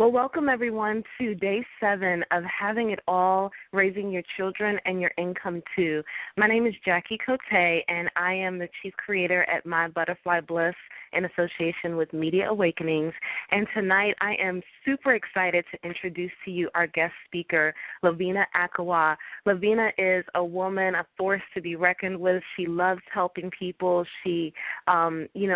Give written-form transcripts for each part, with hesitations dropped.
Well, welcome everyone to day 7 of Having It All, Raising Your Children and Your Income Too. My name is Jackie Cote, and I am the Chief Creator at My Butterfly Bliss in association with Media Awakenings. And tonight I am super excited to introduce to you our guest speaker, Lovina Akowuah. Lovina is a woman, a force to be reckoned with. She loves helping people. She,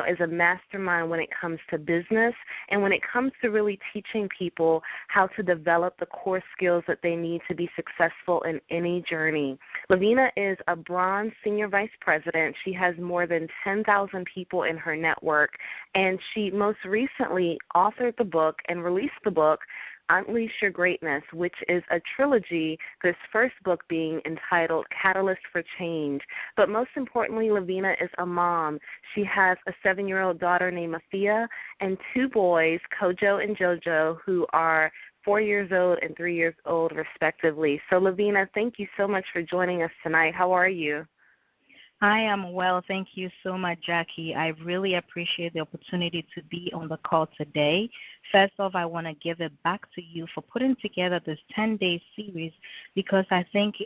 is a mastermind when it comes to business and when it comes to really teaching people how to develop the core skills that they need to be successful in any journey. Lovina is a bronze senior vice president. She has more than 10,000 people in her network, and she most recently authored the book and released the book, Unleash Your Greatness, which is a trilogy, this first book being entitled Catalyst for Change. But most importantly, Lovina is a mom. She has a 7-year-old daughter named Afia and 2 boys, Kojo and Jojo, who are 4 years old and 3 years old, respectively. So, Lovina, thank you so much for joining us tonight. How are you? I am well. Thank you so much, Jackie. I really appreciate the opportunity to be on the call today. First off, I want to give it back to you for putting together this 10-day series because I think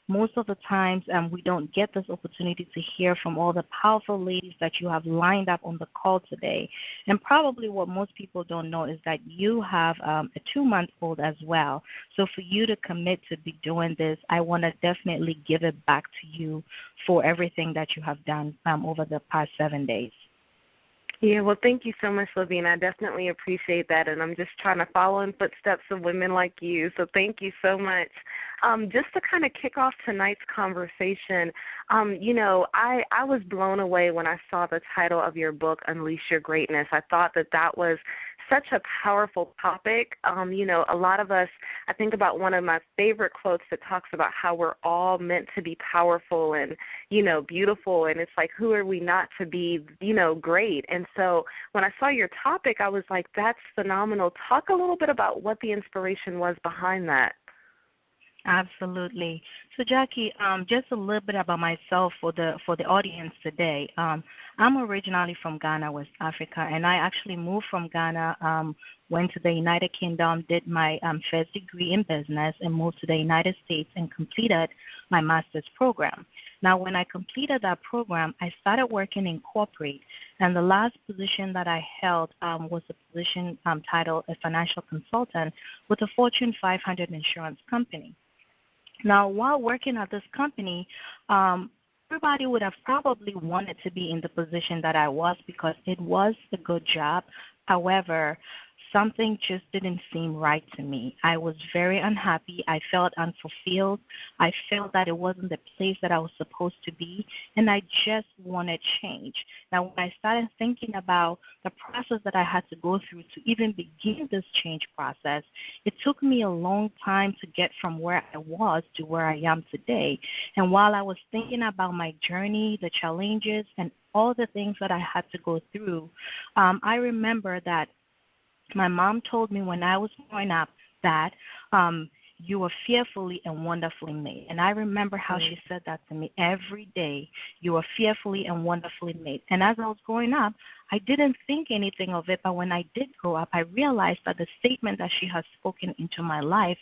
most of the times we don't get this opportunity to hear from all the powerful ladies that you have lined up on the call today. And probably what most people don't know is that you have a 2-month-old as well. So for you to commit to be doing this, I want to definitely give it back to you for everything that you have done over the past 7 days. Yeah, well, thank you so much, Lovina. I definitely appreciate that, and I'm just trying to follow in footsteps of women like you, so thank you so much. Just to kind of kick off tonight's conversation, I was blown away when I saw the title of your book, Unleash Your Greatness. I thought that was such a powerful topic. A lot of us, I think about one of my favorite quotes that talks about how we're all meant to be powerful and, beautiful, and it's like, who are we not to be, great? And so when I saw your topic, I was like, that's phenomenal. Talk a little bit about what the inspiration was behind that. Absolutely. So, Jackie, just a little bit about myself for the audience today. I'm originally from Ghana, West Africa, and I actually moved from Ghana, went to the United Kingdom, did my first degree in business, and moved to the United States and completed my master's program. Now, when I completed that program, I started working in corporate, and the last position that I held was a position titled a financial consultant with a Fortune 500 insurance company. Now, while working at this company, everybody would have probably wanted to be in the position that I was because it was a good job. However, something just didn't seem right to me. I was very unhappy. I felt unfulfilled. I felt that it wasn't the place that I was supposed to be, and I just wanted change. Now, when I started thinking about the process that I had to go through to even begin this change process, it took me a long time to get from where I was to where I am today. And while I was thinking about my journey, the challenges, and all the things that I had to go through, I remember that my mom told me when I was growing up that you were fearfully and wonderfully made. And I remember how she said that to me every day. You were fearfully and wonderfully made. And as I was growing up, I didn't think anything of it, but when I did grow up, I realized that the statement that she has spoken into my life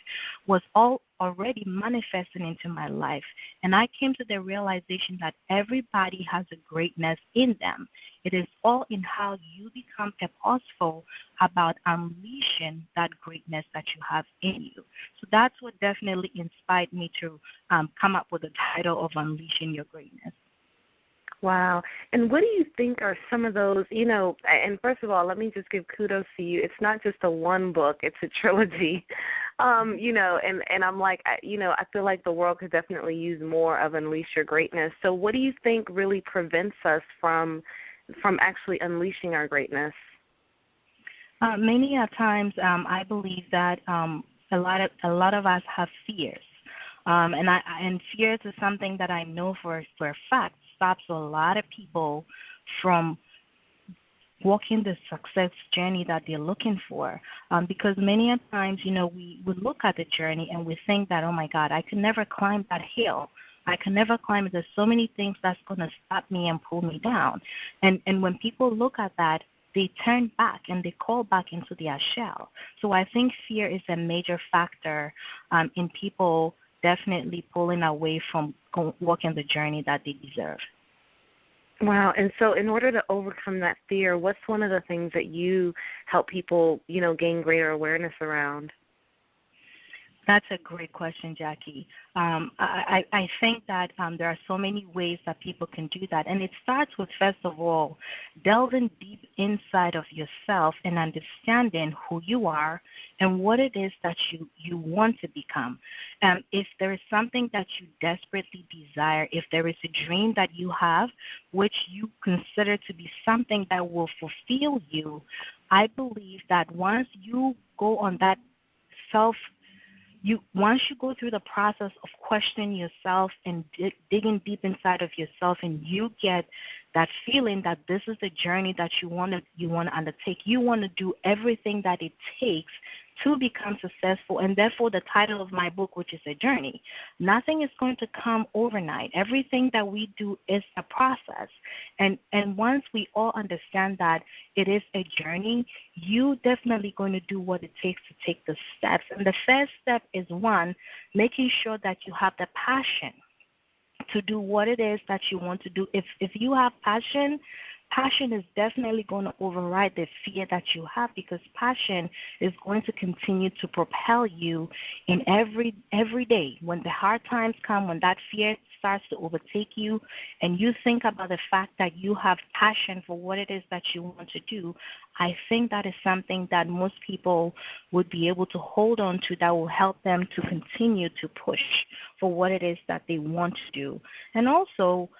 was already manifesting into my life. And I came to the realization that everybody has a greatness in them. It is all in how you become purposeful about unleashing that greatness that you have in you. So that's what definitely inspired me to come up with the title of Unleashing Your Greatness. Wow. And what do you think are some of those, and first of all, let me just give kudos to you. It's not just a one book, it's a trilogy. And I'm like, I feel like the world could definitely use more of Unleash Your Greatness. So what do you think really prevents us from actually unleashing our greatness? Many a times, I believe that a lot of us have fears. And fears is something that I know for a fact stops a lot of people from walking the success journey that they're looking for. Because many a times, we look at the journey and we think that, oh my God, I can never climb that hill. I can never climb it. There's so many things that's going to stop me and pull me down. And when people look at that, they turn back and they call back into their shell. So I think fear is a major factor in people definitely pulling away from walking the journey that they deserve. Wow. And so in order to overcome that fear, what's one of the things that you help people, gain greater awareness around? That's a great question, Jackie. I think that there are so many ways that people can do that. And it starts with, first of all, delving deep inside of yourself and understanding who you are and what it is that you want to become. If there is something that you desperately desire, if there is a dream that you have, which you consider to be something that will fulfill you, I believe that once you go on that once you go through the process of questioning yourself and digging deep inside of yourself, and you get that feeling that this is the journey that you want to undertake, you want to do everything that it takes to become successful. And therefore, the title of my book, which is A Journey, nothing is going to come overnight. Everything that we do is a process. And once we all understand that it is a journey, you definitely going to do what it takes to take the steps. And the first step is, one, making sure that you have the passion to do what it is that you want to do. If you have passion is definitely going to override the fear that you have, because passion is going to continue to propel you in every day. When the hard times come, when that fear starts to overtake you, and you think about the fact that you have passion for what it is that you want to do, I think that is something that most people would be able to hold on to, that will help them to continue to push for what it is that they want to do. And also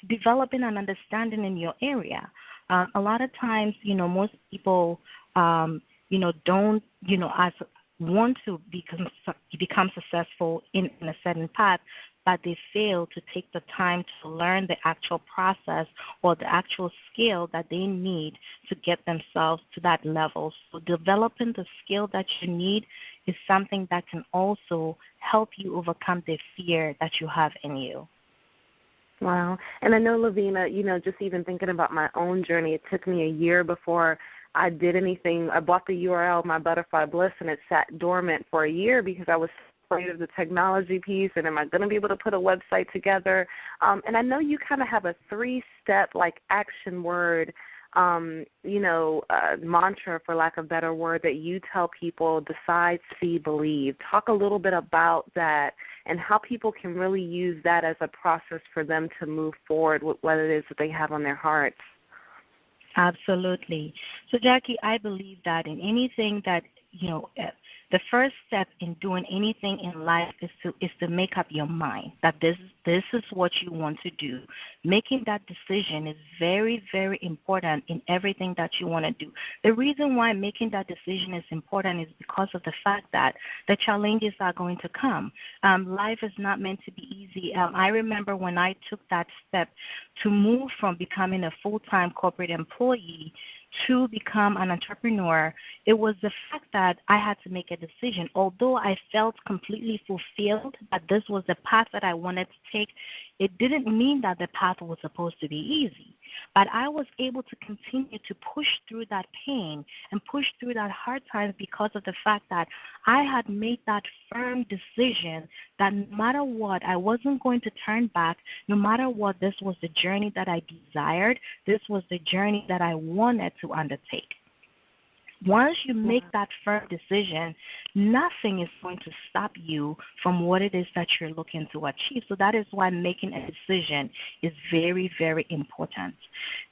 developing an understanding in your area. A lot of times, most people, don't, want to become successful in a certain path, but they fail to take the time to learn the actual process or the actual skill that they need to get themselves to that level. So developing the skill that you need is something that can also help you overcome the fear that you have in you. Wow. And I know, Lovina, just even thinking about my own journey, it took me a year before I did anything. I bought the URL, My Butterfly Bliss, and it sat dormant for a year because I was afraid of the technology piece, and am I going to be able to put a website together? And I know you kind of have a 3-step, action word, mantra, for lack of a better word, that you tell people: decide, see, believe. Talk a little bit about that and how people can really use that as a process for them to move forward with what it is that they have on their hearts. Absolutely. So, Jackie, I believe that in anything that, the first step in doing anything in life is to make up your mind that this is what you want to do. Making that decision is very, very important in everything that you want to do. The reason why making that decision is important is because of the fact that the challenges are going to come. Life is not meant to be easy. I remember when I took that step to move from becoming a full-time corporate employee to become an entrepreneur, it was the fact that I had to make a decision. Although I felt completely fulfilled that this was the path that I wanted to take, it didn't mean that the path was supposed to be easy. But I was able to continue to push through that pain and push through that hard times because of the fact that I had made that firm decision that no matter what, I wasn't going to turn back. No matter what, this was the journey that I desired. This was the journey that I wanted to undertake. Once you make that firm decision, nothing is going to stop you from what it is that you're looking to achieve. So that is why making a decision is very, very important.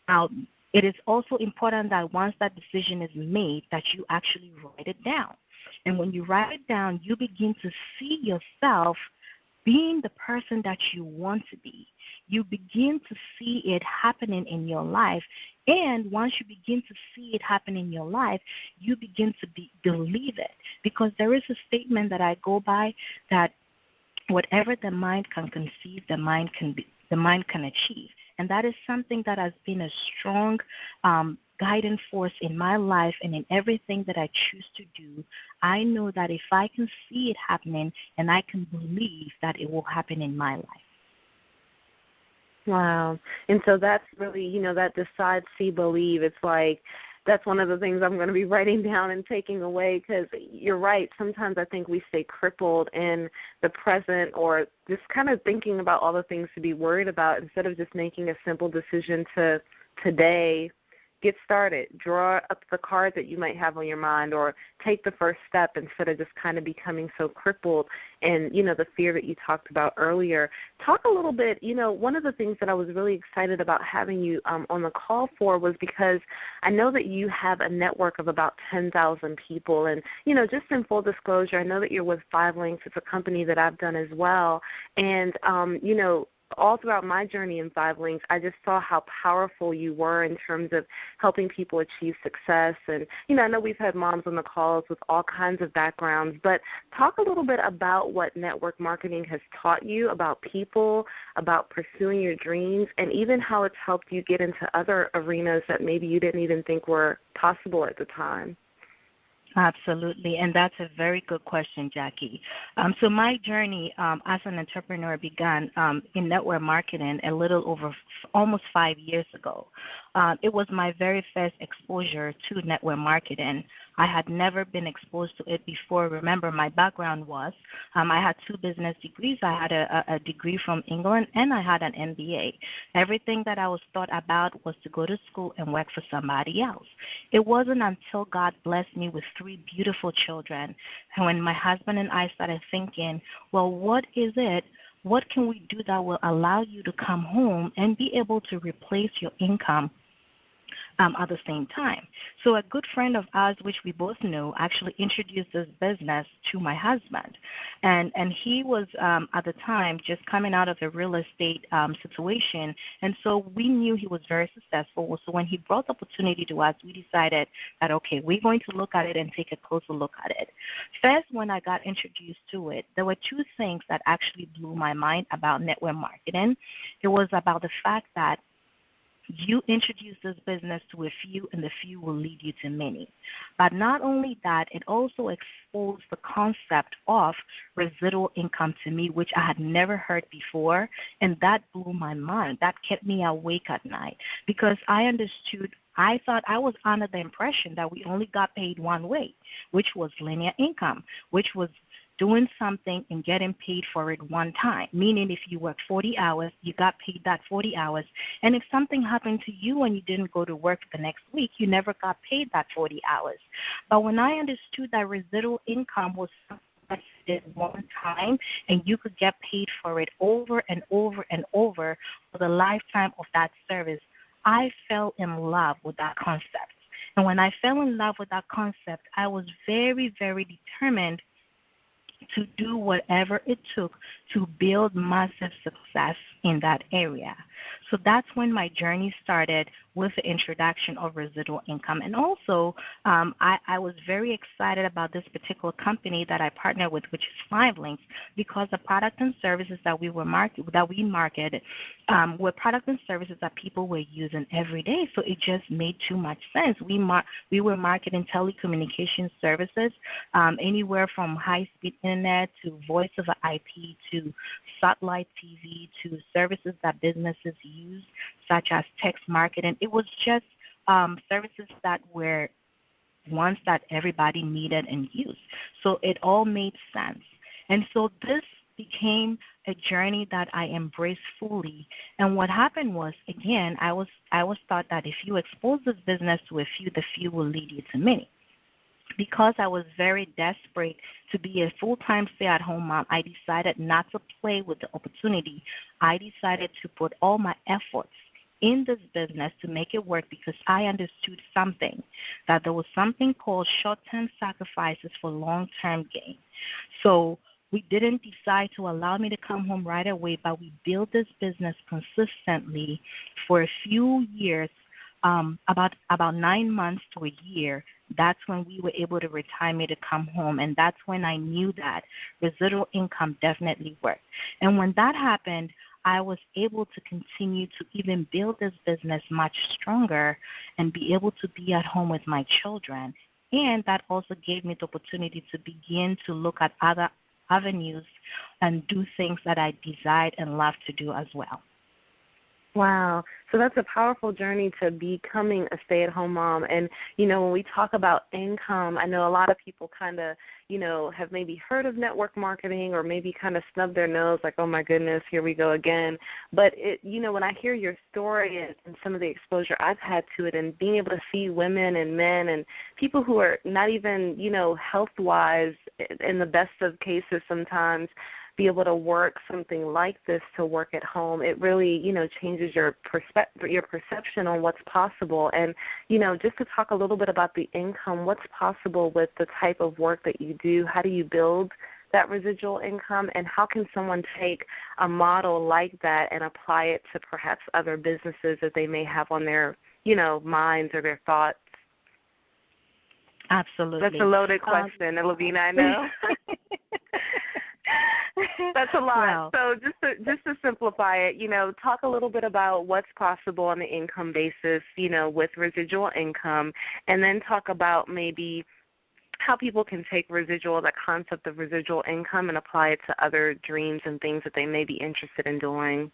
Now, it is also important that once that decision is made, that you actually write it down. And when you write it down, you begin to see yourself being the person that you want to be. You begin to see it happening in your life. And once you begin to see it happen in your life, you begin to believe it. Because there is a statement that I go by that whatever the mind can conceive, the mind can achieve. And that is something that has been a strong guiding force in my life and in everything that I choose to do. I know that if I can see it happening, and I can believe that it will happen in my life. Wow. And so that's really, that decide, see, believe. It's like that's one of the things I'm going to be writing down and taking away, because you're right. Sometimes I think we stay crippled in the present, or just kind of thinking about all the things to be worried about, instead of just making a simple decision to today get started. Draw up the card that you might have on your mind, or take the first step, instead of just kind of becoming so crippled and, the fear that you talked about earlier. Talk a little bit, one of the things that I was really excited about having you on the call for was because I know that you have a network of about 10,000 people. And, just in full disclosure, I know that you're with 5 Links. It's a company that I've done as well. And, all throughout my journey in 5 Links, I just saw how powerful you were in terms of helping people achieve success. And, I know we've had moms on the calls with all kinds of backgrounds, but talk a little bit about what network marketing has taught you about people, about pursuing your dreams, and even how it's helped you get into other arenas that maybe you didn't even think were possible at the time. Absolutely, and that's a very good question, Jackie. So my journey as an entrepreneur began in network marketing a little over almost 5 years ago. It was my very first exposure to network marketing. I had never been exposed to it before. Remember, my background was I had 2 business degrees. I had a degree from England, and I had an MBA. Everything that I was taught about was to go to school and work for somebody else. It wasn't until God blessed me with 3 beautiful children, and when my husband and I started thinking, well, what is it? What can we do that will allow you to come home and be able to replace your income at the same time? So a good friend of ours, which we both know, actually introduced this business to my husband. And he was, at the time, just coming out of a real estate situation. And so we knew he was very successful. So when he brought the opportunity to us, we decided that, okay, we're going to look at it and take a closer look at it. First, when I got introduced to it, there were 2 things that actually blew my mind about network marketing. It was about the fact that you introduce this business to a few, and the few will lead you to many. But not only that, it also exposed the concept of residual income to me, which I had never heard before, and that blew my mind. That kept me awake at night, because I thought I was under the impression that we only got paid one way, which was linear income, which was doing something and getting paid for it one time, meaning if you worked 40 hours, you got paid that 40 hours. And if something happened to you and you didn't go to work the next week, you never got paid that 40 hours. But when I understood that residual income was something that you did one time and you could get paid for it over and over and over for the lifetime of that service, I fell in love with that concept. And when I fell in love with that concept, I was very, very determined to do whatever it took to build massive success in that area. So that's when my journey started with the introduction of residual income. And also, I was very excited about this particular company that I partnered with, which is 5 Links, because the product and services that we marketed were product and services that people were using every day. So it just made too much sense. We were marketing telecommunication services, anywhere from high-speed internet to voice over IP to satellite TV to services that businesses use, such as text marketing. It was just services that were ones that everybody needed and used. So it all made sense. And so this became a journey that I embraced fully. And what happened was, again, I was taught that if you expose this business to a few, the few will lead you to many. Because I was very desperate to be a full-time stay-at-home mom, I decided not to play with the opportunity. I decided to put all my efforts in this business to make it work, because I understood something, that there was something called short-term sacrifices for long-term gain. So we didn't decide to allow me to come home right away, but we built this business consistently for a few years, about 9 months to a year. That's when we were able to retire me to come home, and that's when I knew that residual income definitely worked. And when that happened, I was able to continue to even build this business much stronger and be able to be at home with my children. And that also gave me the opportunity to begin to look at other avenues and do things that I desired and loved to do as well. Wow. So that's a powerful journey to becoming a stay-at-home mom. And, when we talk about income, I know a lot of people kind of, have maybe heard of network marketing or maybe kind of snub their nose like, oh, my goodness, here we go again. But, when I hear your story and some of the exposure I've had to it and being able to see women and men and people who are not even, health-wise in the best of cases sometimes, be able to work something like this to work at home, it really, changes your perception on what's possible. And, just to talk a little bit about the income, what's possible with the type of work that you do? How do you build that residual income? And how can someone take a model like that and apply it to perhaps other businesses that they may have on their, minds or their thoughts? Absolutely. That's a loaded question, Lovina, I know. That's a lot. So just to simplify it, talk a little bit about what's possible on the income basis, with residual income, and then talk about maybe how people can take the concept of residual income and apply it to other dreams and things that they may be interested in doing.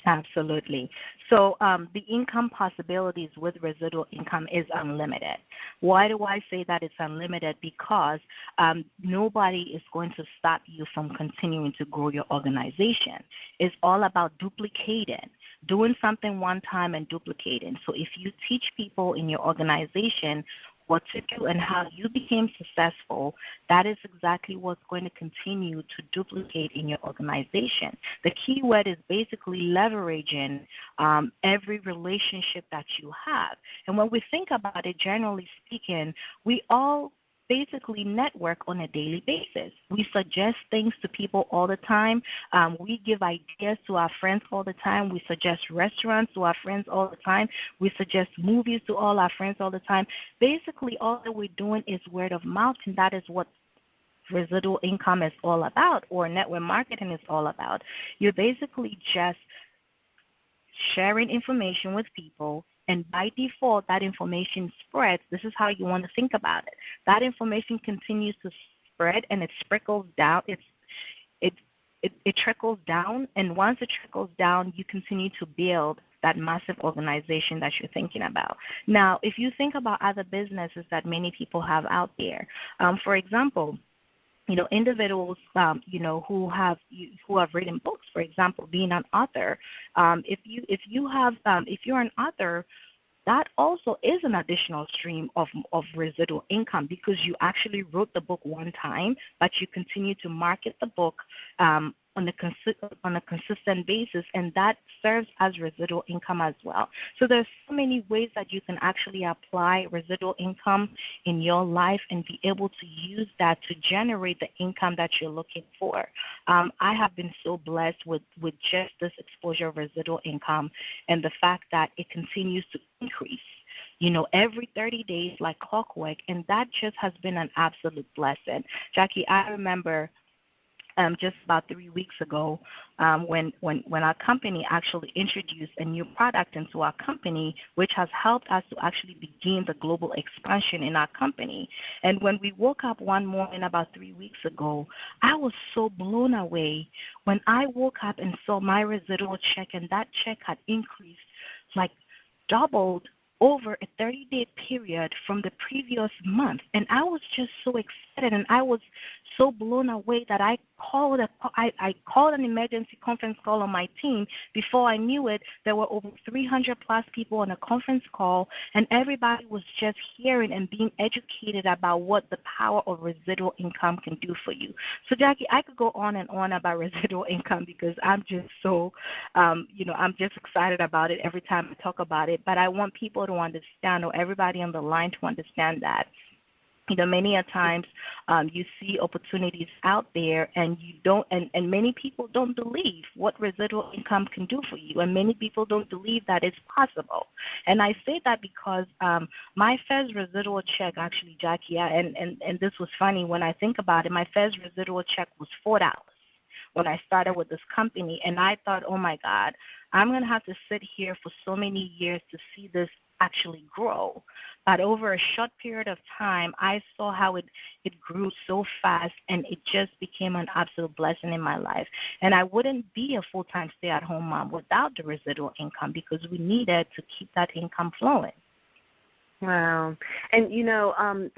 Absolutely. So the income possibilities with residual income is unlimited. Why do I say that it's unlimited? Because nobody is going to stop you from continuing to grow your organization. It's all about duplicating, doing something one time and duplicating. So if you teach people in your organization what to do and how you became successful, that is exactly what's going to continue to duplicate in your organization. The key word is basically leveraging every relationship that you have. And when we think about it, generally speaking, we all basically network on a daily basis. We suggest things to people all the time. We give ideas to our friends all the time. We suggest restaurants to our friends all the time. We suggest movies to all our friends all the time. Basically, all that we're doing is word of mouth, and that is what residual income is all about, or network marketing is all about. You're basically just sharing information with people, and by default, that information spreads. This is how you want to think about it. That information continues to spread, and it trickles down. It trickles down, and once it trickles down, you continue to build that massive organization that you're thinking about. Now, if you think about other businesses that many people have out there, for example, individuals, who have written books, for example, being an author. If you're an author, that also is an additional stream of residual income, because you actually wrote the book one time, but you continue to market the book on a consistent basis, and that serves as residual income as well. So there's so many ways that you can actually apply residual income in your life and be able to use that to generate the income that you're looking for. I have been so blessed with just this exposure of residual income and the fact that it continues to increase, every 30 days like clockwork, and that just has been an absolute blessing. Jackie, I remember just about 3 weeks ago, when our company actually introduced a new product into our company, which has helped us to actually begin the global expansion in our company. And when we woke up one morning about 3 weeks ago, I was so blown away when I woke up and saw my residual check, and that check had increased, like doubled over a 30-day period from the previous month. And I was just so excited, and I was so blown away that I called an emergency conference call on my team. Before I knew it, there were over 300 plus people on a conference call, and everybody was just hearing and being educated about what the power of residual income can do for you. So, Jackie, I could go on and on about residual income because I'm just so, I'm just excited about it every time I talk about it. But I want people to understand, or everybody on the line to understand that, many a times you see opportunities out there, and you don't, and many people don't believe what residual income can do for you, and many people don't believe that it's possible. And I say that because my first residual check, actually, Jackie, and this was funny when I think about it, my first residual check was $4 when I started with this company, and I thought, oh my God, I'm going to have to sit here for so many years to see this actually grow. But over a short period of time, I saw how it grew so fast, and it just became an absolute blessing in my life. And I wouldn't be a full-time stay-at-home mom without the residual income, because we needed to keep that income flowing. Wow. And,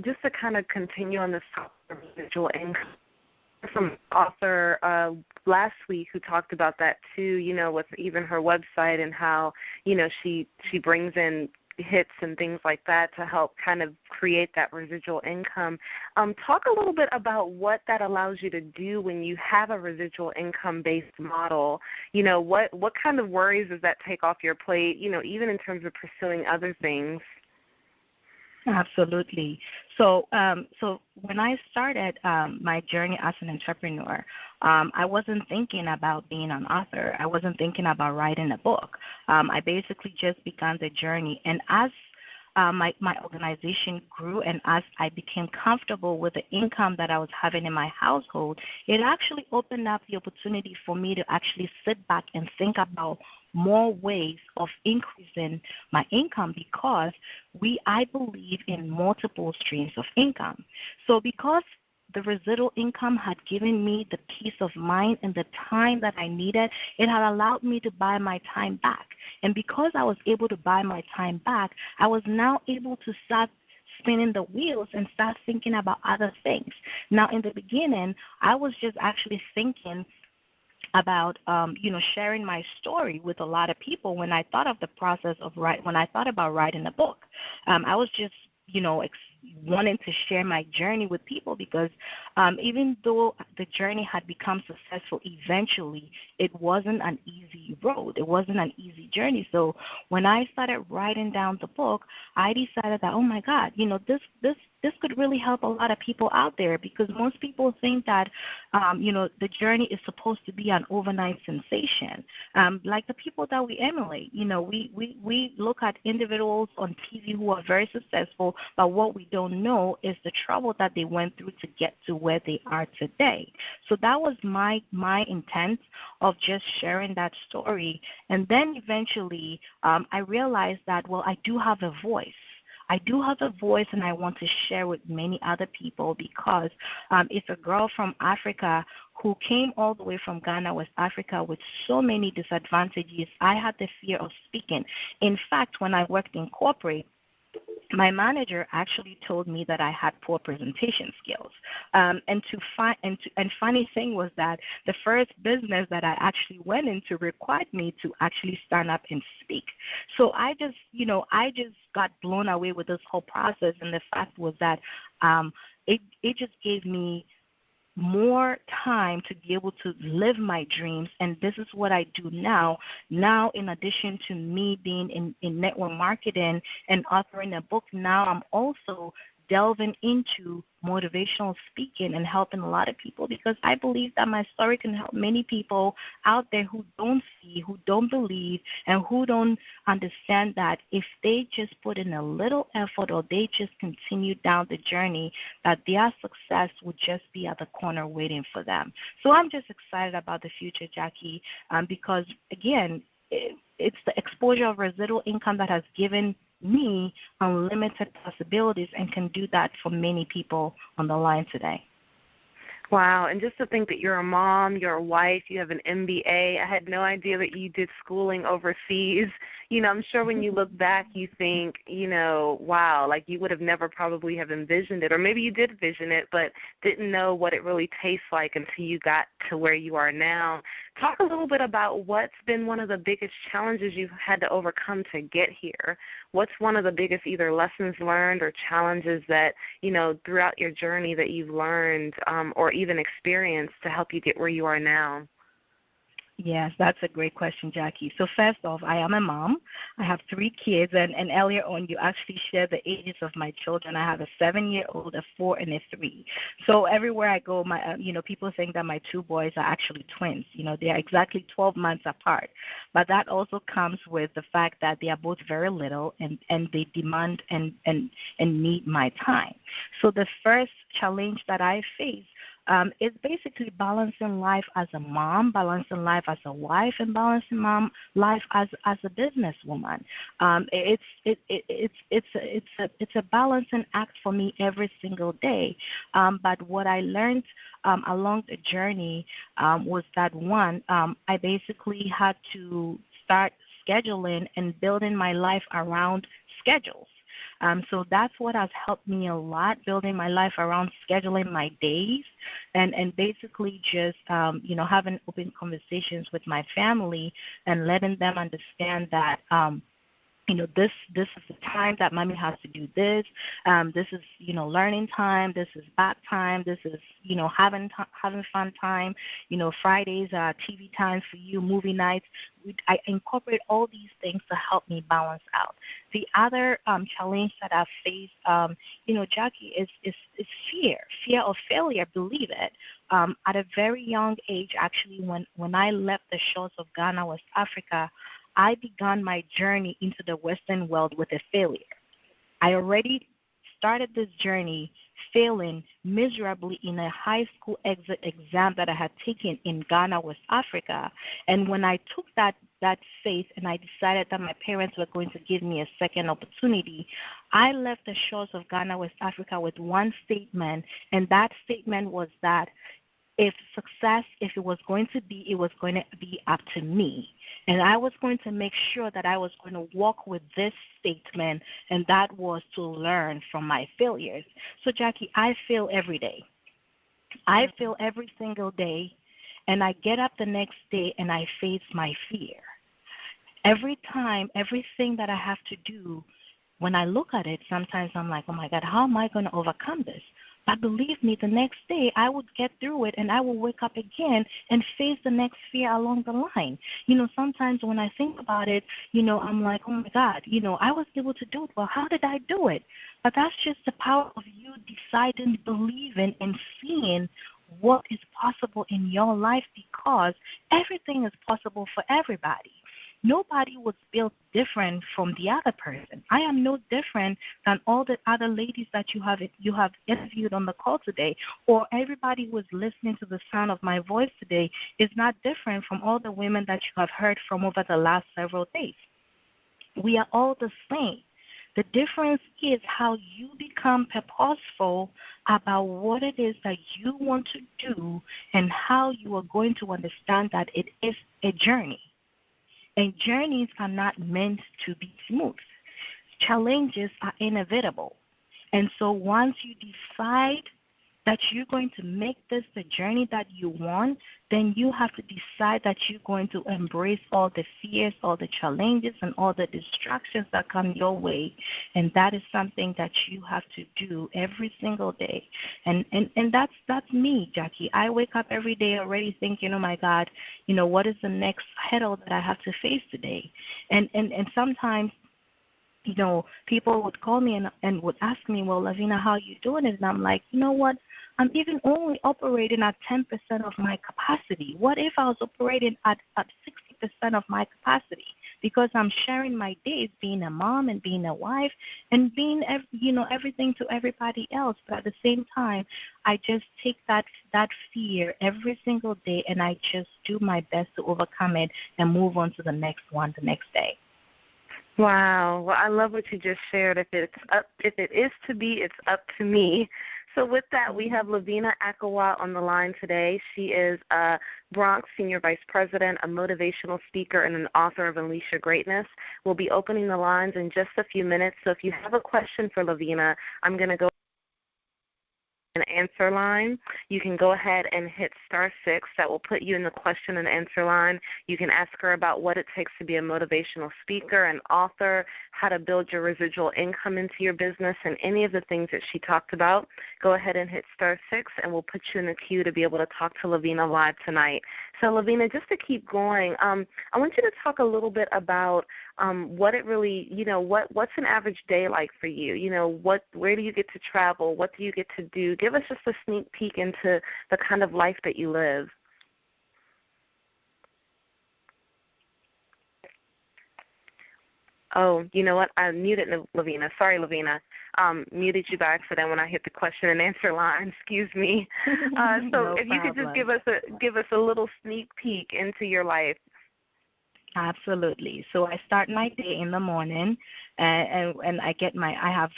just to kind of continue on this topic of residual income, some author last week who talked about that too, with even her website and how, she brings in hits and things like that to help kind of create that residual income. Talk a little bit about what that allows you to do when you have a residual income-based model. What kind of worries does that take off your plate, even in terms of pursuing other things? Absolutely. So when I started my journey as an entrepreneur, I wasn't thinking about being an author. I wasn't thinking about writing a book. I basically just began the journey. And as my organization grew, and as I became comfortable with the income that I was having in my household, it actually opened up the opportunity for me to actually sit back and think about more ways of increasing my income, because I believe in multiple streams of income. So because the residual income had given me the peace of mind and the time that I needed, it had allowed me to buy my time back. And because I was able to buy my time back, I was now able to start spinning the wheels and start thinking about other things. Now, in the beginning, I was just actually thinking about sharing my story with a lot of people. When I thought of the process of when I thought about writing a book, I was just wanting to share my journey with people, because even though the journey had become successful eventually, it wasn't an easy road. It wasn't an easy journey. So when I started writing down the book, I decided that, oh my God, this could really help a lot of people out there, because most people think that, the journey is supposed to be an overnight sensation. Like the people that we emulate, we look at individuals on TV who are very successful, but what we don't know is the trouble that they went through to get to where they are today. So that was my intent of just sharing that story. And then eventually I realized that, well, I do have a voice. I do have a voice, and I want to share with many other people, because it's a girl from Africa who came all the way from Ghana, West Africa, with so many disadvantages. I had the fear of speaking. In fact, when I worked in corporate, my manager actually told me that I had poor presentation skills. And funny thing was that the first business that I actually went into required me to actually stand up and speak. So I just got blown away with this whole process. And the fact was that it just gave me more time to be able to live my dreams, and this is what I do now. Now, in addition to me being in network marketing and authoring a book, now I'm also delving into motivational speaking and helping a lot of people, because I believe that my story can help many people out there who don't see, who don't believe, and who don't understand that if they just put in a little effort, or they just continue down the journey, that their success would just be at the corner waiting for them. So I'm just excited about the future, Jackie, because, again, it's the exposure of residual income that has given me unlimited possibilities, and can do that for many people on the line today. Wow, and just to think that you're a mom, you're a wife, you have an MBA. I had no idea that you did schooling overseas. I'm sure when you look back, you think, wow, like you would have never probably have envisioned it, or maybe you did vision it, but didn't know what it really tastes like until you got to where you are now. Talk a little bit about what's been one of the biggest challenges you've had to overcome to get here. What's one of the biggest either lessons learned or challenges that, throughout your journey that you've learned or even experienced to help you get where you are now? Yes, that's a great question, Jackie. So first off, I am a mom. I have 3 kids, and earlier on you actually shared the ages of my children. I have a 7-year-old, a 4, and a 3. So everywhere I go, my people think that my 2 boys are actually twins. They are exactly 12 months apart. But that also comes with the fact that they are both very little, and they demand and need my time. So the first challenge that I face It's basically balancing life as a mom, balancing life as a wife, and balancing life as a businesswoman. It's a balancing act for me every single day. But what I learned along the journey was that one, I basically had to start scheduling and building my life around schedules. So that's what has helped me a lot, building my life around scheduling my days and basically just, having open conversations with my family and letting them understand that, this is the time that mommy has to do this. This is, learning time. This is bath time. This is, having fun time. Fridays are TV times for you, movie nights. I incorporate all these things to help me balance out. The other challenge that I've faced, Jackie, is fear of failure. Believe it. At a very young age, actually, when I left the shores of Ghana, West Africa, I began my journey into the Western world with a failure. I already started this journey failing miserably in a high school exit exam that I had taken in Ghana, West Africa. And when I took that faith and I decided that my parents were going to give me a second opportunity, I left the shores of Ghana, West Africa with one statement, and that statement was that if it was going to be, it was going to be up to me. And I was going to make sure that I was going to walk with this statement, and that was to learn from my failures. So, Jackie, I fail every day. I fail every single day, and I get up the next day and I face my fear. Every time, everything that I have to do, when I look at it, sometimes I'm like, oh, my God, how am I going to overcome this? But believe me, the next day I would get through it and I will wake up again and face the next fear along the line. Sometimes when I think about it, I'm like, oh my God, I was able to do it. Well, how did I do it? But that's just the power of you deciding, believing, and seeing what is possible in your life, because everything is possible for everybody. Nobody was built different from the other person. I am no different than all the other ladies that you have interviewed on the call today, or everybody who is listening to the sound of my voice today is not different from all the women that you have heard from over the last several days. We are all the same. The difference is how you become purposeful about what it is that you want to do and how you are going to understand that it is a journey. And journeys are not meant to be smooth. Challenges are inevitable. And so once you decide that you're going to make this the journey that you want, then you have to decide that you're going to embrace all the fears, all the challenges, and all the distractions that come your way. And that is something that you have to do every single day. And that's me, Jackie. I wake up every day already thinking, oh my God, what is the next hurdle that I have to face today? And sometimes, people would call me and would ask me, well, Lovina, how are you doing it? And I'm like, you know what? I'm even only operating at 10% of my capacity. What if I was operating at 60% of my capacity? Because I'm sharing my days being a mom and being a wife and being, everything to everybody else. But at the same time, I just take that fear every single day and I just do my best to overcome it and move on to the next one the next day. Wow. Well, I love what you just shared. If it is to be, it's up to me. So with that, we have Lovina Akowuah on the line today. She is a Bronx Senior Vice President, a motivational speaker, and an author of Unleash Your Greatness. We'll be opening the lines in just a few minutes. So if you have a question for Lovina, I'm going to go an answer line. You can go ahead and hit *6. That will put you in the question and answer line. You can ask her about what it takes to be a motivational speaker, an author, how to build your residual income into your business, and any of the things that she talked about. Go ahead and hit *6, and we'll put you in the queue to be able to talk to Lovina live tonight. So, Lovina, just to keep going, I want you to talk a little bit about what it really, what's an average day like for you? Where do you get to travel? What do you get to do? Give us just a sneak peek into the kind of life that you live. Oh, you know what? I muted Lovina. Sorry, Lovina. Muted you by accident when I hit the question and answer line. Excuse me. No if you could just problem. give us a little sneak peek into your life. Absolutely. So I start my day in the morning, and I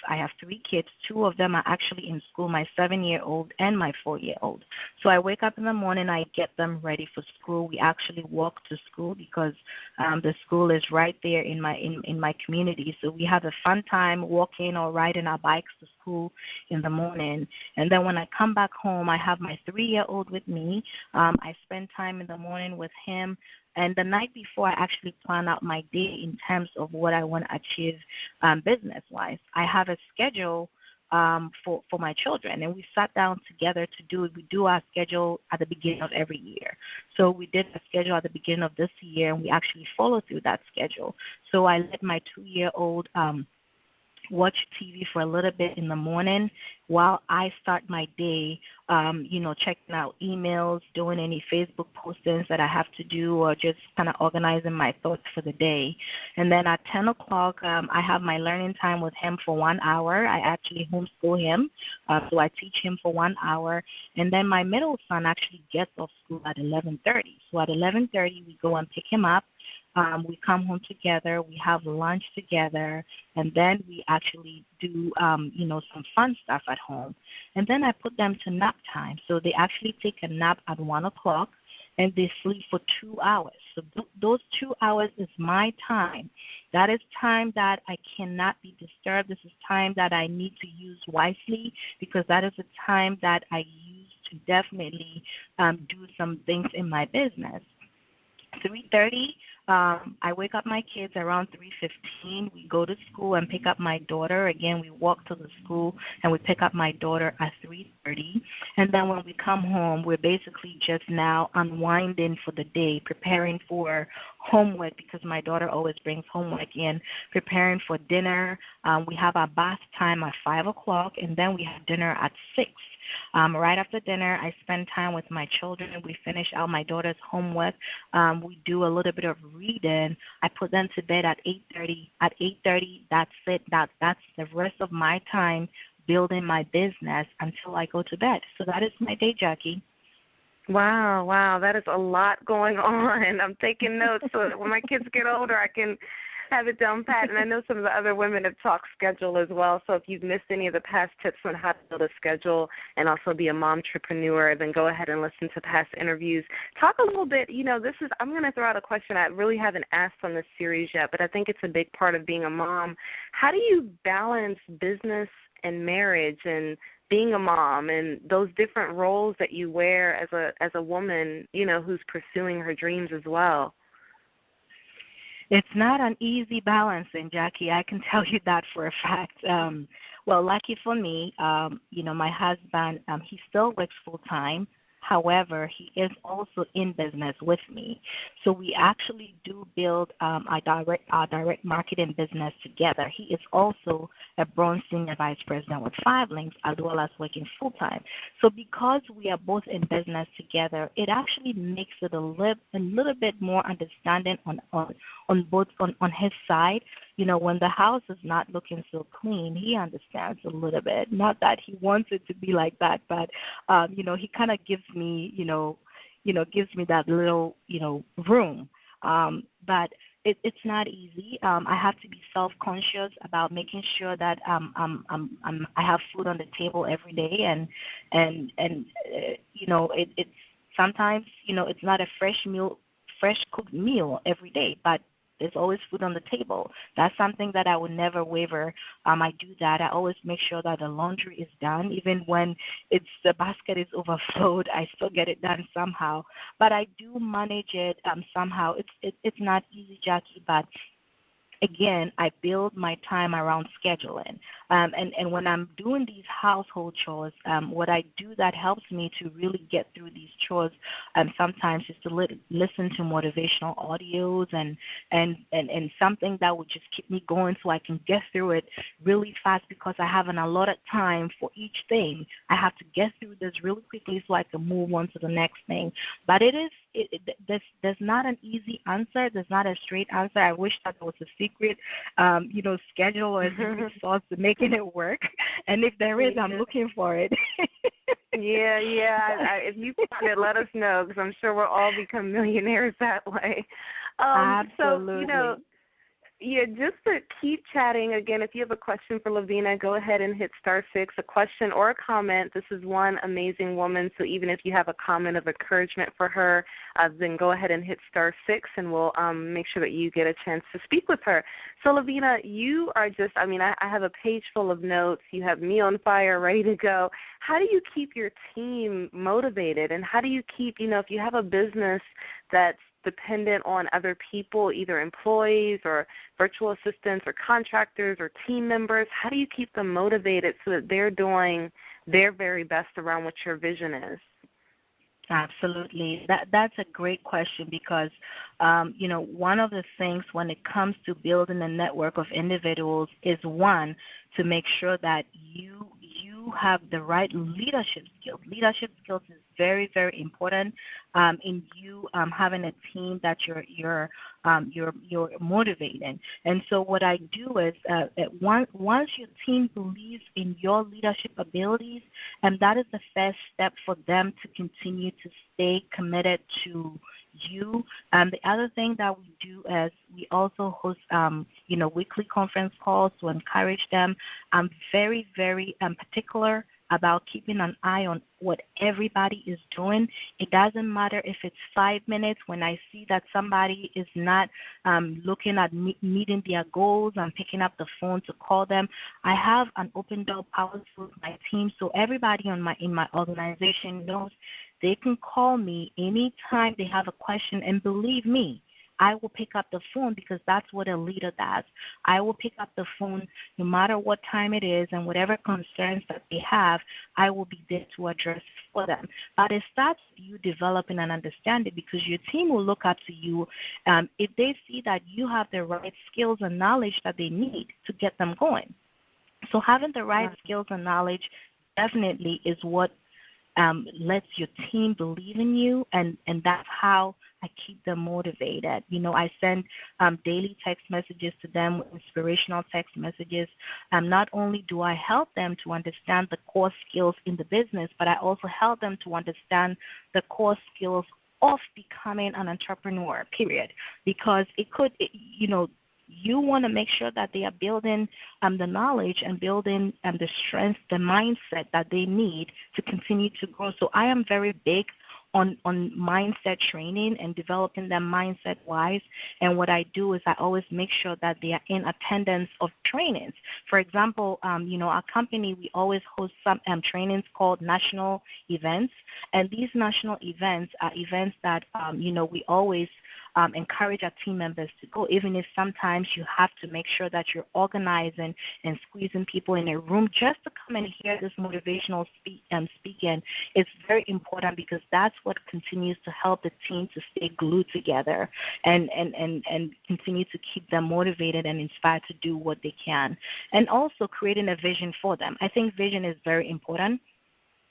have 3 kids. 2 of them are actually in school, my 7-year-old and my 4-year-old. So I wake up in the morning, I get them ready for school. We actually walk to school because the school is right there in my community. So we have a fun time walking or riding our bikes to school in the morning. And then when I come back home, I have my 3-year-old with me. I spend time in the morning with him. And the night before, I actually plan out my day in terms of what I want to achieve business-wise. I have a schedule for my children, and we sat down together to do it. We do our schedule at the beginning of every year. So we did a schedule at the beginning of this year, and we actually follow through that schedule. So I let my 2-year-old watch TV for a little bit in the morning while I start my day, checking out emails, doing any Facebook postings that I have to do, or just kind of organizing my thoughts for the day. And then at 10 o'clock, I have my learning time with him for 1 hour. I actually homeschool him, so I teach him for 1 hour. And then my middle son actually gets off school at 11:30. So at 11:30, we go and pick him up. We come home together, we have lunch together, and then we actually do, some fun stuff at home. And then I put them to nap time. So they actually take a nap at 1 o'clock, and they sleep for 2 hours. So those 2 hours is my time. That is time that I cannot be disturbed. This is time that I need to use wisely, because that is the time that I use to definitely do some things in my business. 3:30, I wake up my kids around 3:15. We go to school and pick up my daughter. Again, we walk to the school and we pick up my daughter at 3:30. And then when we come home, we're basically just now unwinding for the day, preparing for homework, because my daughter always brings homework in, preparing for dinner. We have our bath time at 5 o'clock, and then we have dinner at 6. Right after dinner, I spend time with my children. We finish out my daughter's homework. We do a little bit of reading. I put them to bed at 8:30. At 8:30, that's it. That's the rest of my time building my business until I go to bed. So that is my day, Jackie. Wow, that is a lot going on. I'm taking notes so that when my kids get older, I can have it down pat. And I know some of the other women have talked schedule as well. So if you've missed any of the past tips on how to build a schedule and also be a momtrepreneur, then go ahead and listen to past interviews. Talk a little bit, I'm going to throw out a question I really haven't asked on this series yet, but I think it's a big part of being a mom. How do you balance business and marriage and being a mom and those different roles that you wear as a woman, who's pursuing her dreams as well? It's not an easy balancing, Jackie. I can tell you that for a fact. Well, lucky for me, my husband, he still works full time. However, he is also in business with me. So we actually do build our direct marketing business together. He is also a bronze senior vice president with 5 Links, as well as working full-time. So because we are both in business together, it actually makes it a little bit more understanding on his side. When the house is not looking so clean, he understands a little bit. Not that he wants it to be like that, but he kind of gives me, gives me that little, room. But it's not easy. I have to be self-conscious about making sure that I have food on the table every day, and it's sometimes it's not a fresh cooked meal every day, but there's always food on the table. That's something that I would never waver. I do that. I always make sure that the laundry is done. Even when the basket is overflowed, I still get it done somehow. But I do manage it somehow. It's not easy, Jackie, but again, I build my time around scheduling. And when I'm doing these household chores, what I do that helps me to really get through these chores sometimes is to listen to motivational audios and something that would just keep me going so I can get through it really fast, because I have an allotted time for each thing. I have to get through this really quickly so I can move on to the next thing. But there's not an easy answer. There's not a straight answer. I wish that there was a secret, schedule or a secret sauce to making it work. And if there is, I'm looking for it. Yeah. If you find it, let us know, because I'm sure we'll all become millionaires that way. Absolutely. So, just to keep chatting, again, if you have a question for Lovina, go ahead and hit *6, a question or a comment. This is one amazing woman, so even if you have a comment of encouragement for her, then go ahead and hit *6, and we'll make sure that you get a chance to speak with her. So, Lovina, you are just, I have a page full of notes. You have me on fire, ready to go. How do you keep your team motivated, and how do you keep, if you have a business that's dependent on other people, either employees or virtual assistants or contractors or team members, how do you keep them motivated so that they're doing their very best around what your vision is? Absolutely. That's a great question because, one of the things when it comes to building a network of individuals is, one, to make sure that you have the right leadership skills. Leadership skills is very, very important in you having a team that you're motivating. And so what I do is once your team believes in your leadership abilities, and that is the first step for them to continue to stay committed to you. The other thing that we do is we also host, weekly conference calls to encourage them. I'm very, very particular about keeping an eye on what everybody is doing. It doesn't matter if it's 5 minutes. When I see that somebody is not looking at meeting their goals, I'm picking up the phone to call them. I have an open door policy with my team, so everybody in my organization knows they can call me anytime they have a question, and believe me, I will pick up the phone because that's what a leader does. I will pick up the phone no matter what time it is, and whatever concerns that they have, I will be there to address for them. But it starts with you developing an understanding, because your team will look up to you if they see that you have the right skills and knowledge that they need to get them going. So having the right skills and knowledge definitely is what lets your team believe in you, and that's how I keep them motivated. I send daily text messages to them, inspirational text messages. Not only do I help them to understand the core skills in the business, but I also help them to understand the core skills of becoming an entrepreneur, period. Because you want to make sure that they are building the knowledge and building the strength, the mindset that they need to continue to grow. So I am very big on mindset training and developing them mindset-wise. And what I do is I always make sure that they are in attendance of trainings. For example, our company, we always host some trainings called national events. And these national events are events that, we always encourage our team members to go, even if sometimes you have to make sure that you're organizing and squeezing people in a room just to come and hear this motivational speaking. It's very important, because that's what continues to help the team to stay glued together and continue to keep them motivated and inspired to do what they can. And also creating a vision for them. I think vision is very important.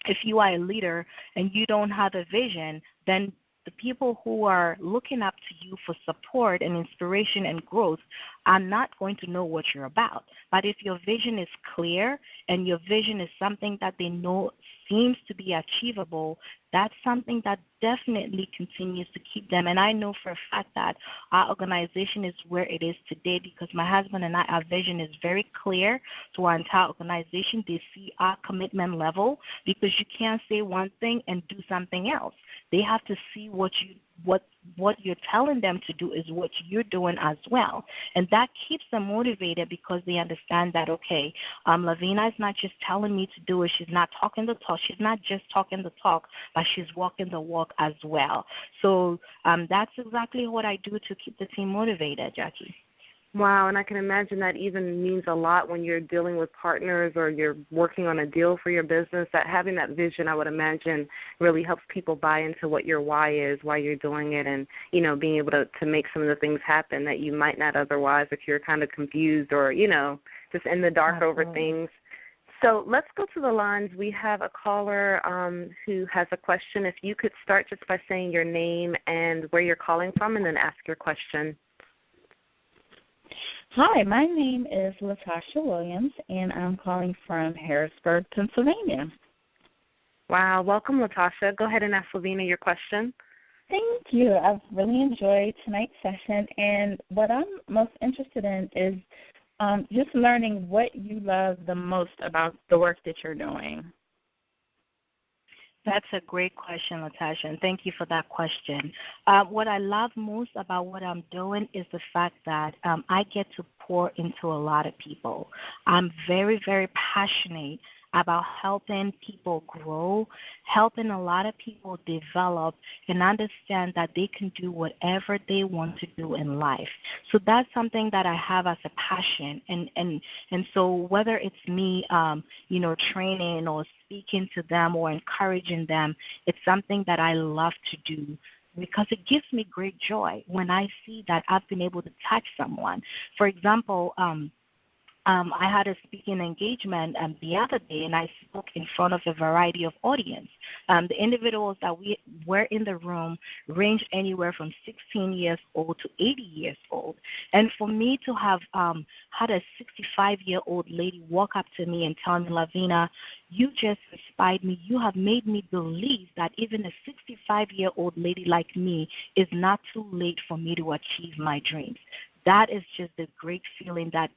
If you are a leader and you don't have a vision, then the people who are looking up to you for support and inspiration and growth are not going to know what you're about. But if your vision is clear and your vision is something that they know seems to be achievable, that's something that definitely continues to keep them. And I know for a fact that our organization is where it is today because my husband and I, our vision is very clear to our entire organization. They see our commitment level, because you can't say one thing and do something else. They have to see what you're telling them to do is what you're doing as well. And that keeps them motivated, because they understand that, okay, Lovina is not just telling me to do it. She's not talking the talk. She's not just talking the talk, but she's walking the walk as well. So that's exactly what I do to keep the team motivated, Jackie. Wow, and I can imagine that even means a lot when you're dealing with partners or you're working on a deal for your business, that having that vision, I would imagine, really helps people buy into what your why is, why you're doing it, and, being able to make some of the things happen that you might not otherwise if you're kind of confused or, just in the dark over things. So let's go to the lines. We have a caller who has a question. If you could start just by saying your name and where you're calling from, and then ask your question. Hi, my name is Latasha Williams, and I'm calling from Harrisburg, Pennsylvania. Wow, welcome, Latasha. Go ahead and ask Lovina your question. Thank you. I've really enjoyed tonight's session, and what I'm most interested in is just learning what you love the most about the work that you're doing. That's a great question, Latasha, and thank you for that question. What I love most about what I'm doing is the fact that I get to pour into a lot of people. I'm very, very passionate about helping people grow, helping a lot of people develop and understand that they can do whatever they want to do in life. So that's something that I have as a passion. And so whether it's me, training or speaking to them or encouraging them, it's something that I love to do because it gives me great joy when I see that I've been able to touch someone. For example, I had a speaking engagement the other day, and I spoke in front of a variety of audience. The individuals that we were in the room ranged anywhere from 16 years old to 80 years old. And for me to have had a 65-year-old lady walk up to me and tell me, Lovina, you just inspired me. You have made me believe that even a 65-year-old lady like me is not too late for me to achieve my dreams. That is just a great feeling that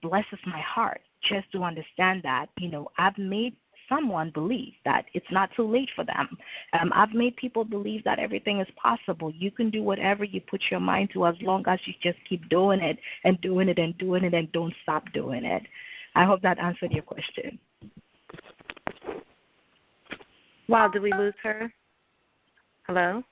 blesses my heart just to understand that, I've made someone believe that it's not too late for them. I've made people believe that everything is possible. You can do whatever you put your mind to as long as you just keep doing it and doing it and doing it and don't stop doing it. I hope that answered your question. Wow, did we lose her? Hello?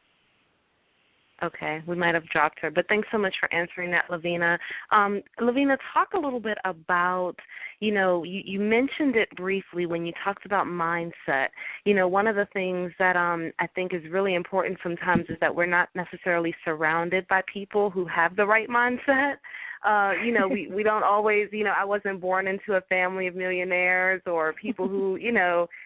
Okay, we might have dropped her, but thanks so much for answering that, Lovina. Lovina, talk a little bit about, you mentioned it briefly when you talked about mindset. One of the things that I think is really important sometimes is that we're not necessarily surrounded by people who have the right mindset. We don't always, I wasn't born into a family of millionaires or people who,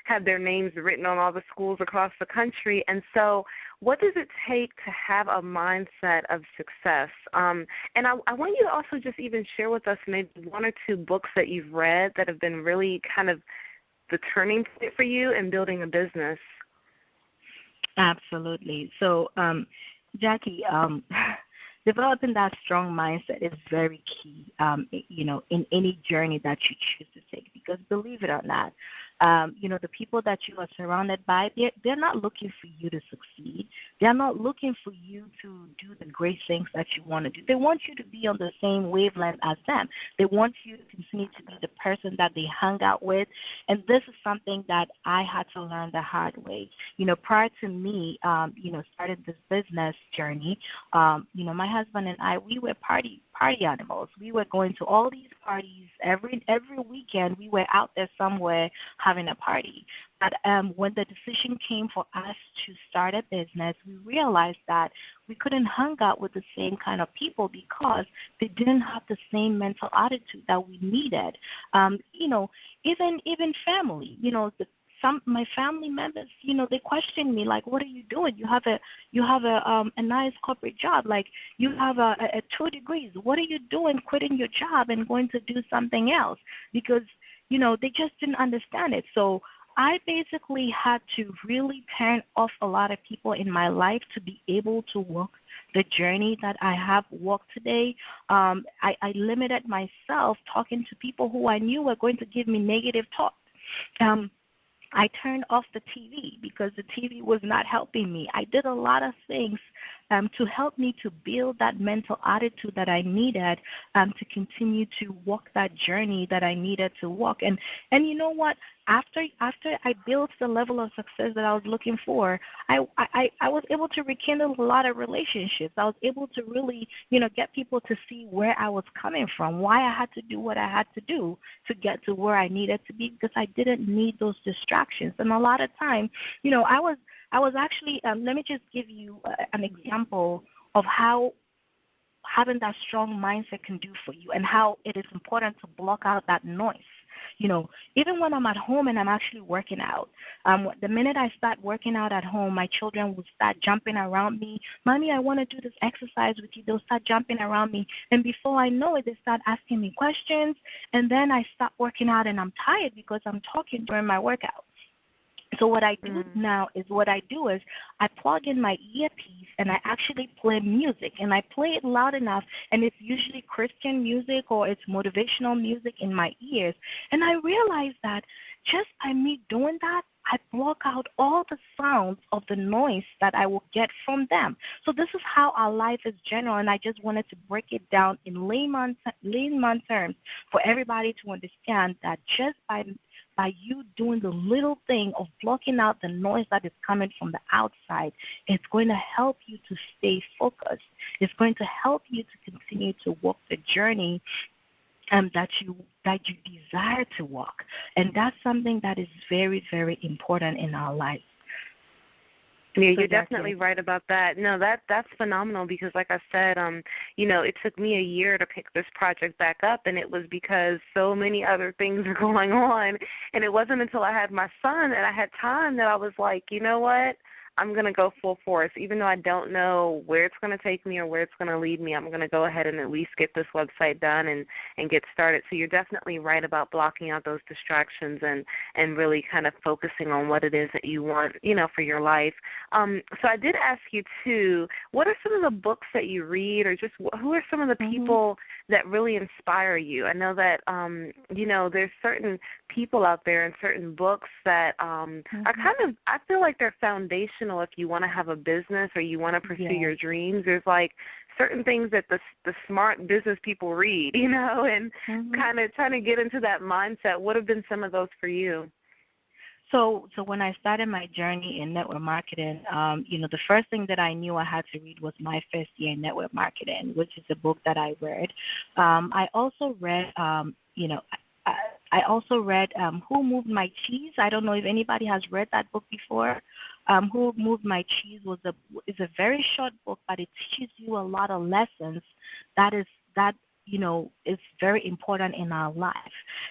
have their names written on all the schools across the country. And so what does it take to have a mindset of success? And I want you to also just even share with us maybe one or two books that you've read that have been really kind of the turning point for you in building a business. Absolutely. So, Jackie, developing that strong mindset is very key, in any journey that you choose to take. Because believe it or not, the people that you are surrounded by, they're not looking for you to succeed. They're not looking for you to do the great things that you want to do. They want you to be on the same wavelength as them. They want you to continue to be the person that they hang out with. And this is something that I had to learn the hard way. Prior to me, starting this business journey, my husband and I, we were party animals. We were going to all these parties every weekend. We were out there somewhere having a party. But when the decision came for us to start a business, we realized that we couldn't hang out with the same kind of people because they didn't have the same mental attitude that we needed. Even family, my family members, they question me like, "What are you doing? You have a nice corporate job. Like you have a 2 degrees. What are you doing, quitting your job and going to do something else?" Because they just didn't understand it. So I basically had to really turn off a lot of people in my life to be able to walk the journey that I have walked today. I limited myself talking to people who I knew were going to give me negative talk. I turned off the TV because the TV was not helping me. I did a lot of things to help me to build that mental attitude that I needed to continue to walk that journey that I needed to walk. And you know what? After I built the level of success that I was looking for, I was able to rekindle a lot of relationships. I was able to really, get people to see where I was coming from, why I had to do what I had to do to get to where I needed to be, because I didn't need those distractions. And a lot of time, I was actually, let me just give you an example of how having that strong mindset can do for you and how it is important to block out that noise. even when I'm at home and I'm actually working out. The minute I start working out at home, my children will start jumping around me. Mommy, I want to do this exercise with you. They'll start jumping around me. And before I know it, they start asking me questions. And then I stop working out and I'm tired because I'm talking during my workout. So what I do now is I plug in my earpiece and I actually play music, and I play it loud enough, and it's usually Christian music or it's motivational music in my ears. And I realize that just by me doing that, I block out all the sounds of the noise that I will get from them. So this is how our life is general, and I just wanted to break it down in layman terms for everybody to understand that just by you doing the little thing of blocking out the noise that is coming from the outside, it's going to help you to stay focused. It's going to help you to continue to walk the journey that you desire to walk. And that's something that is very, very important in our life. Yeah, you're definitely right about that. No, that's phenomenal because, like I said, it took me a year to pick this project back up, and it was because so many other things are going on. And it wasn't until I had my son and I had time that I was like, you know what? I'm going to go full force. Even though I don't know where it's going to take me or where it's going to lead me, I'm going to go ahead and at least get this website done and get started. So you're definitely right about blocking out those distractions and really kind of focusing on what it is that you want, for your life. So I did ask you, too, what are some of the books that you read, or just who are some of the people that really inspire you? I know that, there's certain people out there and certain books that are I feel like they're foundational if you want to have a business or you want to pursue your dreams. There's like certain things that the smart business people read, and kind of trying to get into that mindset. What have been some of those for you? So when I started my journey in network marketing, the first thing that I knew I had to read was My First Year in Network Marketing, which is a book that I read. I also read, Who Moved My Cheese. I don't know if anybody has read that book before. Who Moved My Cheese is a very short book, but it teaches you a lot of lessons that is very important in our life.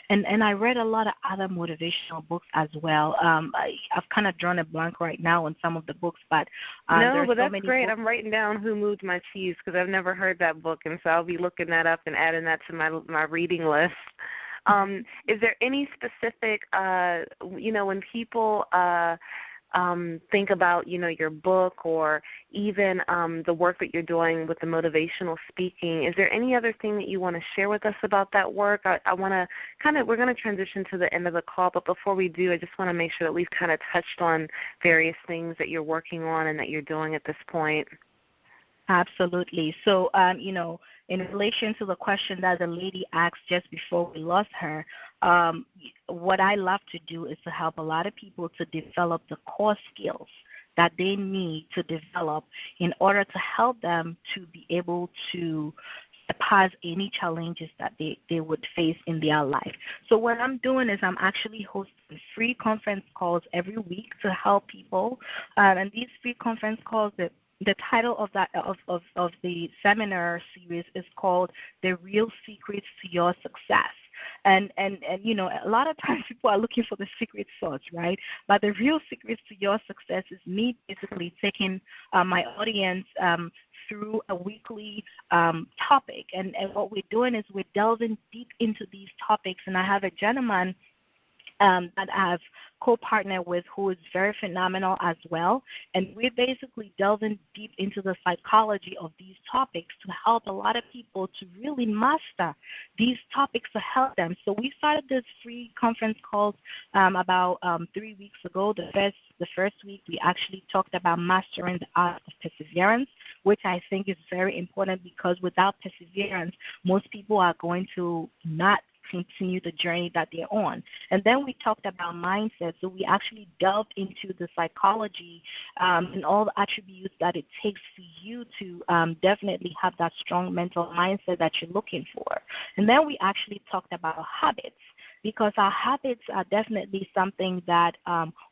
And I read a lot of other motivational books as well. I've kind of drawn a blank right now on some of the books, but that's great. I'm writing down Who Moved My Cheese because I've never heard that book, and so I'll be looking that up and adding that to my reading list. Is there any specific, when people think about, your book or even the work that you're doing with the motivational speaking, is there any other thing that you want to share with us about that work? I want to we're going to transition to the end of the call, but before we do, I just want to make sure that we've kind of touched on various things that you're working on and that you're doing at this point. Absolutely. So, in relation to the question that the lady asked just before we lost her, what I love to do is to help a lot of people to develop the core skills that they need to develop in order to help them to be able to surpass any challenges that they would face in their life. So what I'm doing is I'm actually hosting free conference calls every week to help people. And these free conference calls, the title of the seminar series is called The Real Secrets to Your Success. And a lot of times people are looking for the secret sauce, right? But the real secrets to your success is me basically taking my audience through a weekly topic. And what we're doing is we're delving deep into these topics. And I have a gentleman that I've co-partnered with who is very phenomenal as well. And we're basically delving deep into the psychology of these topics to help a lot of people to really master these topics to help them. So we started this free conference calls about 3 weeks ago. The first week we actually talked about mastering the art of perseverance, which I think is very important because without perseverance, most people are going to not continue the journey that they're on. And then we talked about mindset. So we actually delved into the psychology and all the attributes that it takes for you to definitely have that strong mental mindset that you're looking for. And then we actually talked about habits. because our habits are definitely something that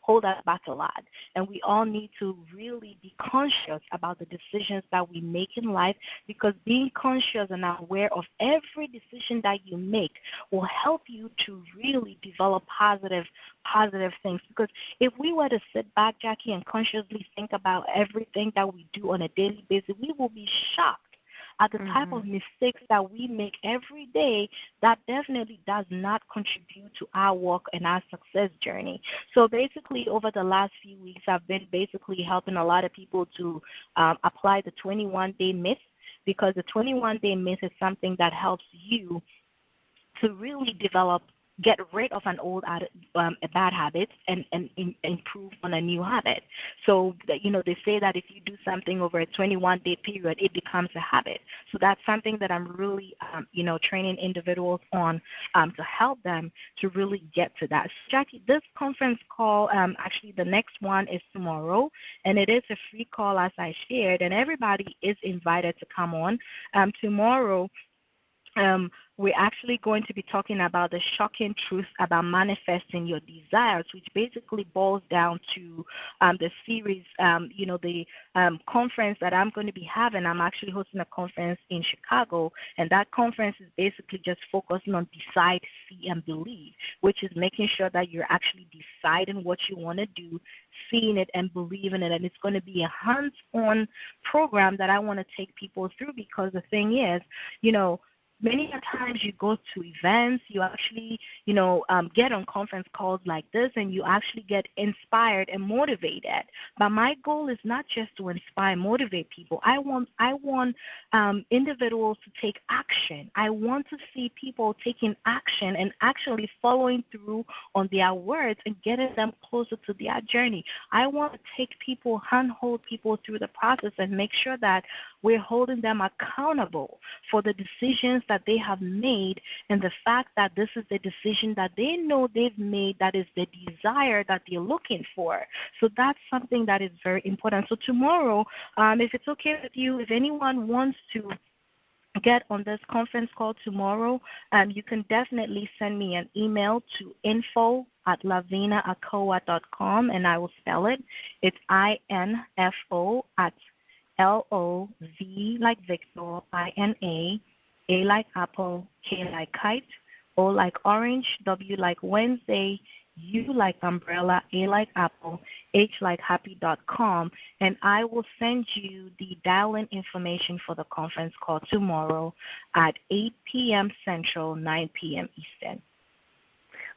hold us back a lot. And we all need to really be conscious about the decisions that we make in life, because being conscious and aware of every decision that you make will help you to really develop positive things. Because if we were to sit back, Jackie, and consciously think about everything that we do on a daily basis, we will be shocked at the type of mistakes that we make every day that definitely does not contribute to our work and our success journey. So basically, over the last few weeks, I've been basically helping a lot of people to apply the 21-day myth, because the 21-day myth is something that helps you to really get rid of an old bad habit and improve on a new habit. So, they say that if you do something over a 21-day period, it becomes a habit. So that's something that I'm really, training individuals on to help them to really get to that. So, Jackie, this conference call, actually the next one is tomorrow, and it is a free call, as I shared, and everybody is invited to come on. Tomorrow, we're actually going to be talking about the shocking truth about manifesting your desires, which basically boils down to the series, the conference that I'm going to be having. I'm actually hosting a conference in Chicago, and that conference is basically just focusing on decide, see, and believe, which is making sure that you're actually deciding what you want to do, seeing it, and believing it. And it's going to be a hands-on program that I want to take people through, because the thing is, many times you go to events, you actually, get on conference calls like this, and you actually get inspired and motivated. But my goal is not just to inspire and motivate people. I want individuals to take action. I want to see people taking action and actually following through on their words and getting them closer to their journey. I want to take people, handhold people through the process and make sure that we're holding them accountable for the decisions that they have made, and the fact that this is the decision that they know they've made, that is the desire that they're looking for. So that's something that is very important. So tomorrow, if it's okay with you, if anyone wants to get on this conference call tomorrow, you can definitely send me an email to info@LovinaAkowuah.com, and I will spell it. It's INFO at LOV like Victor, INA, A like Apple, K like Kite, O like Orange, W like Wednesday, U like Umbrella, A like Apple, H like Happy.com, and I will send you the dial-in information for the conference call tomorrow at 8 p.m. Central, 9 p.m. Eastern.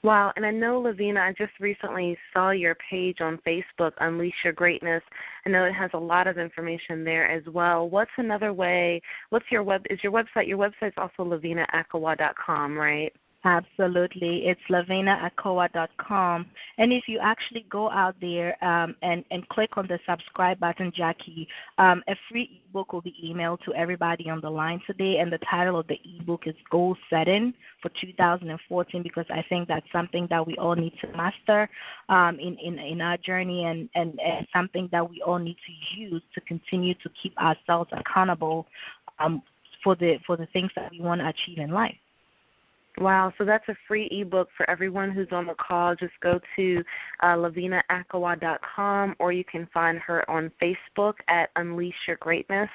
Wow, and I know, Lovina, I just recently saw your page on Facebook, Unleash Your Greatness. I know it has a lot of information there as well. What's another way? What's your website? Your website's also LovinaAkowuah.com, right? Absolutely. It's LovinaAkowuah.com. And if you actually go out there and click on the subscribe button, Jackie, a free ebook will be emailed to everybody on the line today. And the title of the ebook is Goal Setting for 2014, because I think that's something that we all need to master in our journey, and something that we all need to use to continue to keep ourselves accountable for the things that we want to achieve in life. Wow, so that's a free ebook for everyone who's on the call. Just go to LovinaAkowuah.com, or you can find her on Facebook at Unleash Your Greatness.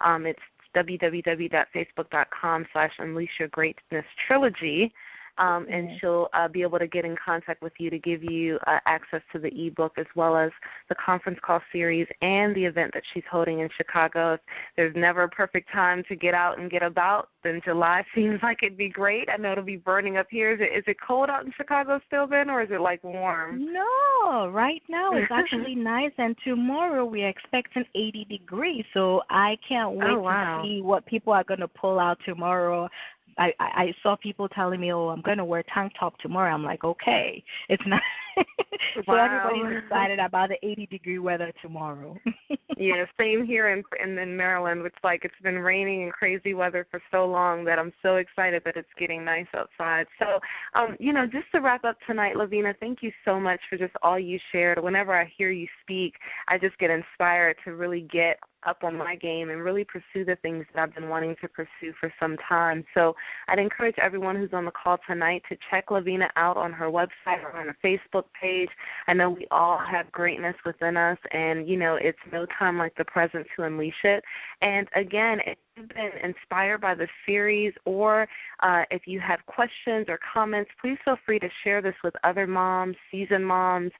It's www.facebook.com/Unleash Your Greatness Trilogy. And she'll be able to get in contact with you to give you access to the ebook, as well as the conference call series and the event that she's holding in Chicago. If there's never a perfect time to get out and get about, then July seems like it'd be great. I know it'll be burning up here. Is it cold out in Chicago still then, or is it like warm? No, right now it's actually nice, and tomorrow we're expecting 80 degrees, so I can't wait to see what people are going to pull out tomorrow. I saw people telling me, I'm going to wear tank top tomorrow. I'm like, okay. It's not. So everybody's excited about the 80-degree weather tomorrow. Yeah, same here in Maryland. It's like it's been raining and crazy weather for so long that I'm so excited that it's getting nice outside. So, just to wrap up tonight, Lovina, thank you so much for just all you shared. Whenever I hear you speak, I just get inspired to really get up on my game and really pursue the things that I've been wanting to pursue for some time. So I'd encourage everyone who's on the call tonight to check Lovina out on her website or on her Facebook page. I know we all have greatness within us, and, it's no time like the present to unleash it. And, again, if you've been inspired by the series, or if you have questions or comments, please feel free to share this with other moms, seasoned moms,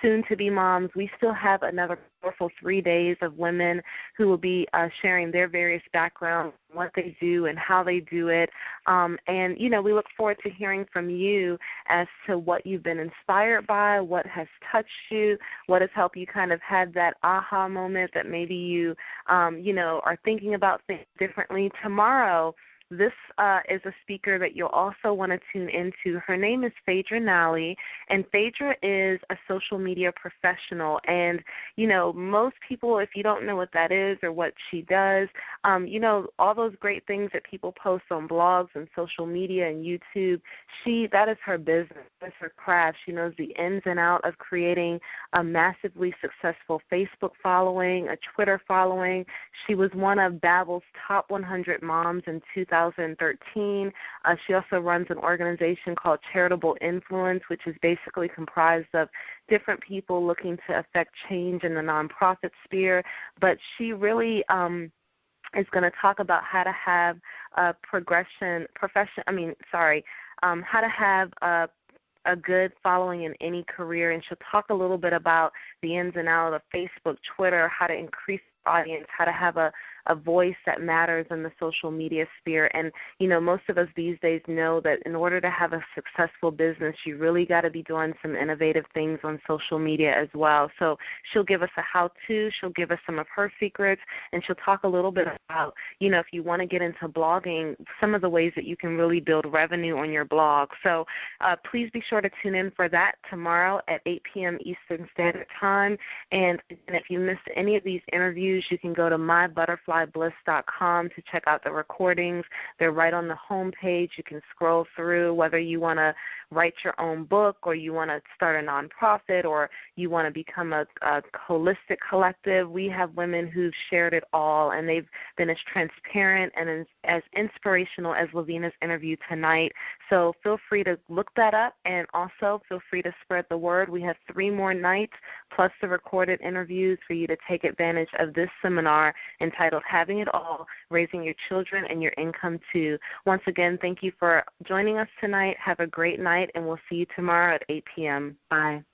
soon-to-be moms. We still have another powerful 3 days of women who will be sharing their various backgrounds, what they do and how they do it. And, we look forward to hearing from you as to what you've been inspired by, what has touched you, what has helped you kind of have that aha moment that maybe you, are thinking about things differently. Tomorrow, this is a speaker that you'll also want to tune into. Her name is Phaedra Nally, and Phaedra is a social media professional. And, most people, if you don't know what that is or what she does, all those great things that people post on blogs and social media and YouTube, that is her business. That's her craft. She knows the ins and outs of creating a massively successful Facebook following, a Twitter following. She was one of Babbel's top 100 moms in 2013. She also runs an organization called Charitable Influence, which is basically comprised of different people looking to affect change in the nonprofit sphere. But she really is going to talk about how to have how to have a good following in any career, and she'll talk a little bit about the ins and outs of Facebook, Twitter, how to increase audience, how to have a voice that matters in the social media sphere. And, most of us these days know that in order to have a successful business, you really got to be doing some innovative things on social media as well. So she'll give us a how-to, she'll give us some of her secrets, and she'll talk a little bit about, if you want to get into blogging, some of the ways that you can really build revenue on your blog. So please be sure to tune in for that tomorrow at 8 p.m. Eastern Standard Time. And if you missed any of these interviews, you can go to mybutterflybliss.com to check out the recordings. They're right on the home page. You can scroll through, whether you want to write your own book, or you want to start a nonprofit, or you want to become a holistic collective. We have women who've shared it all, and they've been as transparent and as inspirational as Lovina's interview tonight. So feel free to look that up, and also feel free to spread the word. We have 3 more nights plus the recorded interviews for you to take advantage of this seminar entitled Having It All, Raising Your Children and Your Income Too. Once again, thank you for joining us tonight. Have a great night, and we'll see you tomorrow at 8 p.m. Bye.